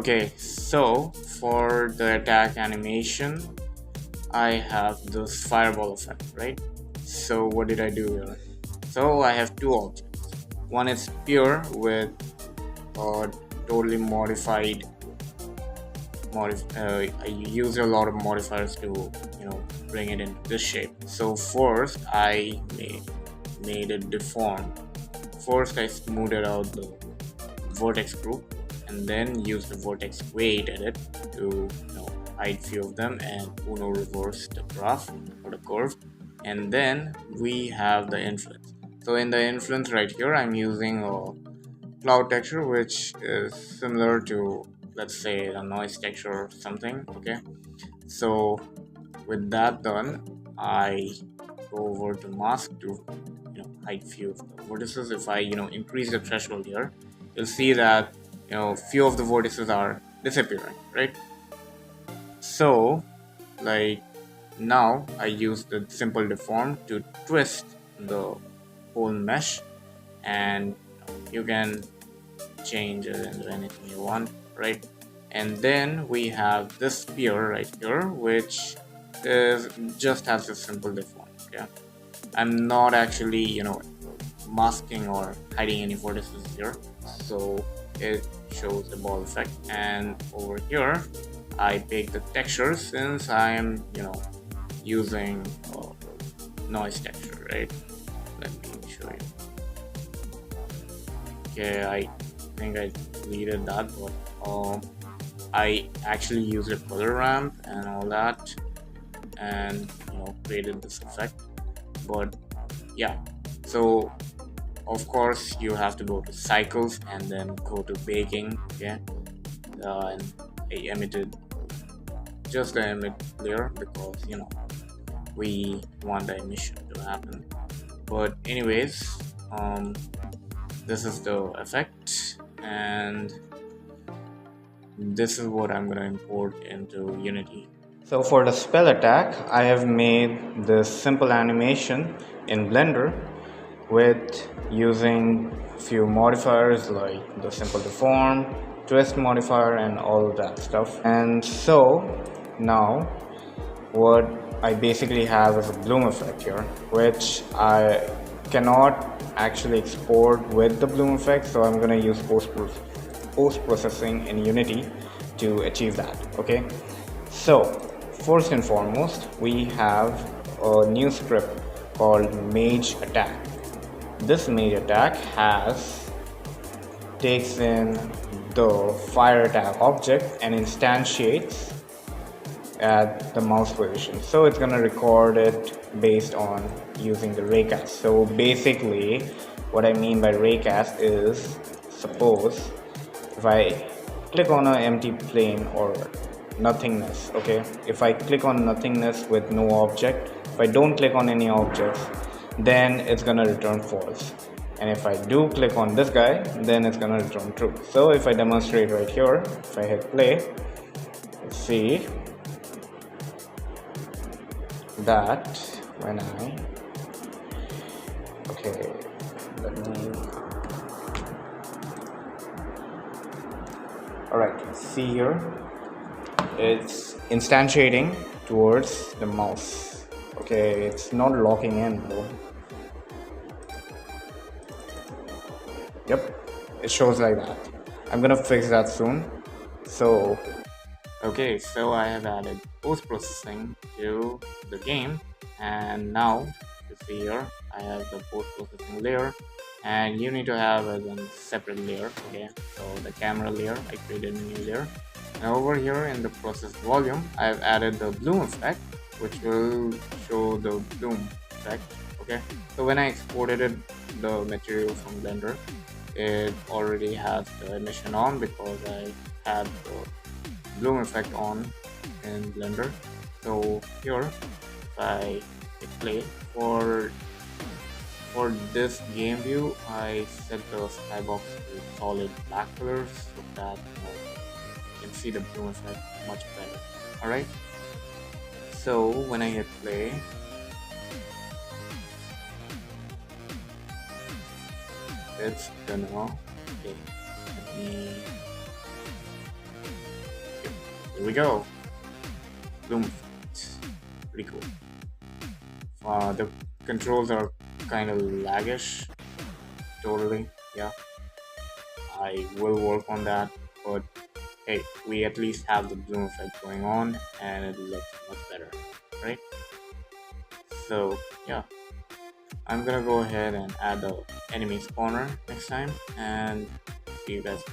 Okay, so for the attack animation, I have this fireball effect, right? So what did I do here? So I have two objects. One is pure with a totally modified. I use a lot of modifiers to bring it into this shape. So first I made it deformed. First I smoothed out the vertex group and then use the vertex weight edit to hide few of them and Uno reverse the graph or the curve, and then we have the influence. So in the influence right here I'm using a cloud texture which is similar to, let's say, a noise texture or something. Okay, so with that done, I go over to mask to hide few of the vertices. If I increase the threshold here, you'll see that few of the vertices are disappearing, right? So like now I use the simple deform to twist the whole mesh, and you can change it into anything you want, right? And then we have this sphere right here, which is just has a simple deform. Okay, I'm not actually masking or hiding any vertices here, so it shows the ball effect. And over here I pick the texture since I'm using noise texture, right? Let me show you. Okay, I think I deleted that, but I actually used a color ramp and all that, and created this effect. But yeah, so of course you have to go to cycles and then go to baking. Okay, and I emitted just the emit layer because we want the emission to happen. But anyways, this is the effect, and this is what I'm gonna import into Unity. So for the spell attack, I have made this simple animation in Blender with using few modifiers like the simple deform, twist modifier, and all of that stuff. And so now what I basically have is a bloom effect here, which I cannot actually export with the bloom effect, so I'm gonna use post-processing in Unity to achieve that. Okay, so first and foremost we have a new script called Mage attack. This Mage attack takes in the fire attack object and instantiates at the mouse position. So it's gonna record it based on using the raycast. So basically what I mean by raycast is, suppose if I click on an empty plane or nothingness, okay, if I click on nothingness with no object, if I don't click on any objects, then it's gonna return false. And if I do click on this guy, then it's gonna return true. So if I demonstrate right here, if I hit play, see that when okay, let me, alright, see here, it's instantiating towards the mouse. Okay, it's not locking in though. Yep, it shows like that. I'm gonna fix that soon. So okay, so I have added post-processing to the game, and now you see here I have the post-processing layer, and you need to have a separate layer. Okay, so the camera layer, I created a new layer, and over here in the process volume I've added the bloom effect, which will show the bloom effect. Okay, so when I exported the material from Blender, it already has the emission on because I had the bloom effect on in Blender. So here if I hit play for this game view, I set the skybox to solid black colors so that you can see the bloom effect much better. Alright, so when I hit play, it's gonna, okay, let me Here we go. Bloom effect. Pretty cool. The controls are kind of laggish. Totally. Yeah. I will work on that. But hey, we at least have the bloom effect going on and it looks much better. Right? So yeah. I'm gonna go ahead and add the enemy spawner next time and see you guys.